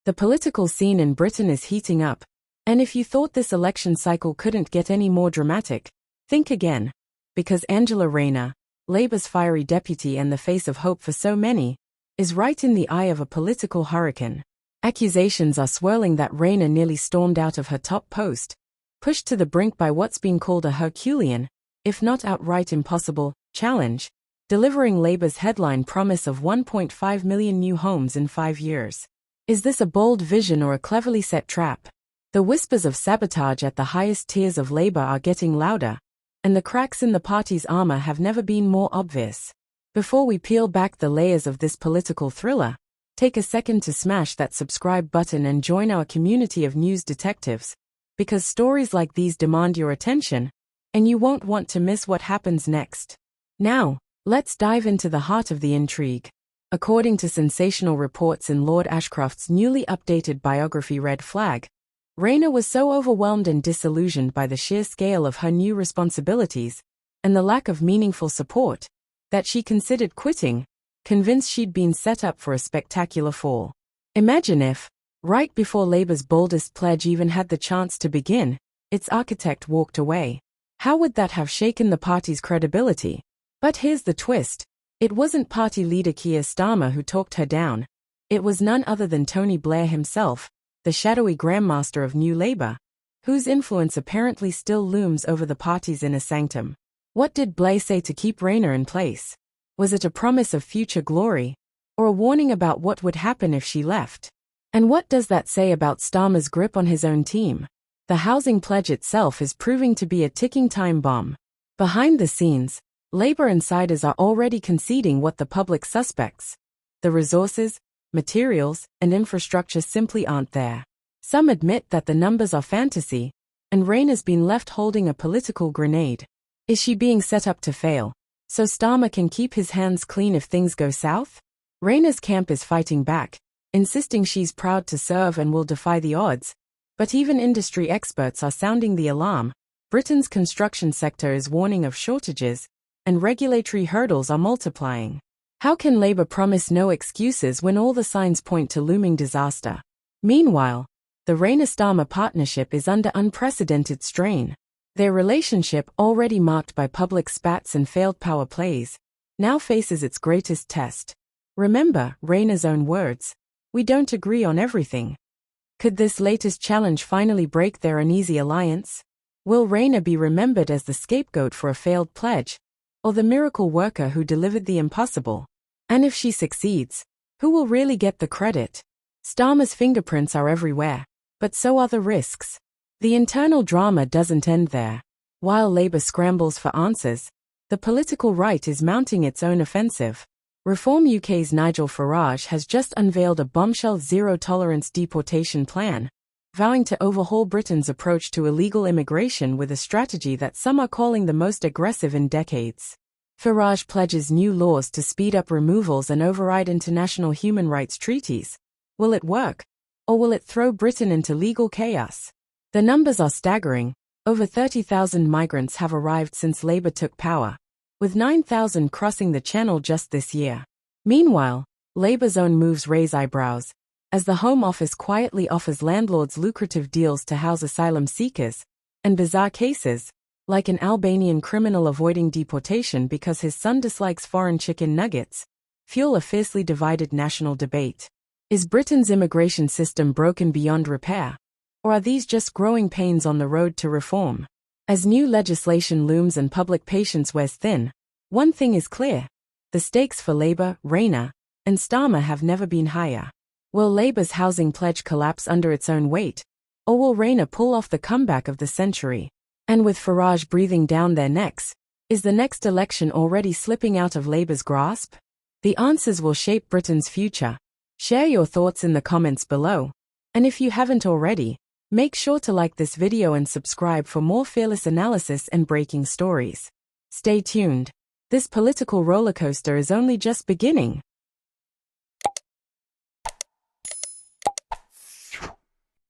The political scene in Britain is heating up, and if you thought this election cycle couldn't get any more dramatic, think again. Because Angela Rayner, Labour's fiery deputy and the face of hope for so many, is right in the eye of a political hurricane. Accusations are swirling that Rayner nearly stormed out of her top post, pushed to the brink by what's been called a Herculean, if not outright impossible, challenge, delivering Labour's headline promise of 1.5 million new homes in 5 years. Is this a bold vision or a cleverly set trap? The whispers of sabotage at the highest tiers of Labour are getting louder, and the cracks in the party's armour have never been more obvious. Before we peel back the layers of this political thriller, take a second to smash that subscribe button and join our community of news detectives, because stories like these demand your attention, and you won't want to miss what happens next. Now, let's dive into the heart of the intrigue. According to sensational reports in Lord Ashcroft's newly updated biography Red Flag, Rayner was so overwhelmed and disillusioned by the sheer scale of her new responsibilities and the lack of meaningful support that she considered quitting, convinced she'd been set up for a spectacular fall. Imagine if, right before Labour's boldest pledge even had the chance to begin, its architect walked away. How would that have shaken the party's credibility? But here's the twist. It wasn't party leader Keir Starmer who talked her down. It was none other than Tony Blair himself, the shadowy grandmaster of New Labour, whose influence apparently still looms over the party's inner sanctum. What did Blair say to keep Rayner in place? Was it a promise of future glory, or a warning about what would happen if she left? And what does that say about Starmer's grip on his own team? The housing pledge itself is proving to be a ticking time bomb. Behind the scenes, Labour insiders are already conceding what the public suspects. The resources, materials, and infrastructure simply aren't there. Some admit that the numbers are fantasy, and Rayner's been left holding a political grenade. Is she being set up to fail, so Starmer can keep his hands clean if things go south? Rayner's camp is fighting back, insisting she's proud to serve and will defy the odds. But even industry experts are sounding the alarm. Britain's construction sector is warning of shortages, and regulatory hurdles are multiplying. How can Labour promise no excuses when all the signs point to looming disaster? Meanwhile, the Rayner-Starmer partnership is under unprecedented strain. Their relationship, already marked by public spats and failed power plays, now faces its greatest test. Remember Rayner's own words, "We don't agree on everything." Could this latest challenge finally break their uneasy alliance? Will Rayner be remembered as the scapegoat for a failed pledge, or the miracle worker who delivered the impossible? And if she succeeds, who will really get the credit? Starmer's fingerprints are everywhere, but so are the risks. The internal drama doesn't end there. While Labour scrambles for answers, the political right is mounting its own offensive. Reform UK's Nigel Farage has just unveiled a bombshell zero-tolerance deportation plan, vowing to overhaul Britain's approach to illegal immigration with a strategy that some are calling the most aggressive in decades. Farage pledges new laws to speed up removals and override international human rights treaties. Will it work? Or will it throw Britain into legal chaos? The numbers are staggering. Over 30,000 migrants have arrived since Labour took power, with 9,000 crossing the Channel just this year. Meanwhile, Labour's own moves raise eyebrows, as the Home Office quietly offers landlords lucrative deals to house asylum seekers, and bizarre cases, like an Albanian criminal avoiding deportation because his son dislikes foreign chicken nuggets, fuel a fiercely divided national debate. Is Britain's immigration system broken beyond repair? Or are these just growing pains on the road to reform? As new legislation looms and public patience wears thin, one thing is clear. The stakes for Labour, Rayner, and Starmer have never been higher. Will Labour's housing pledge collapse under its own weight? Or will Rayner pull off the comeback of the century? And with Farage breathing down their necks, is the next election already slipping out of Labour's grasp? The answers will shape Britain's future. Share your thoughts in the comments below. And if you haven't already, make sure to like this video and subscribe for more fearless analysis and breaking stories. Stay tuned. This political rollercoaster is only just beginning.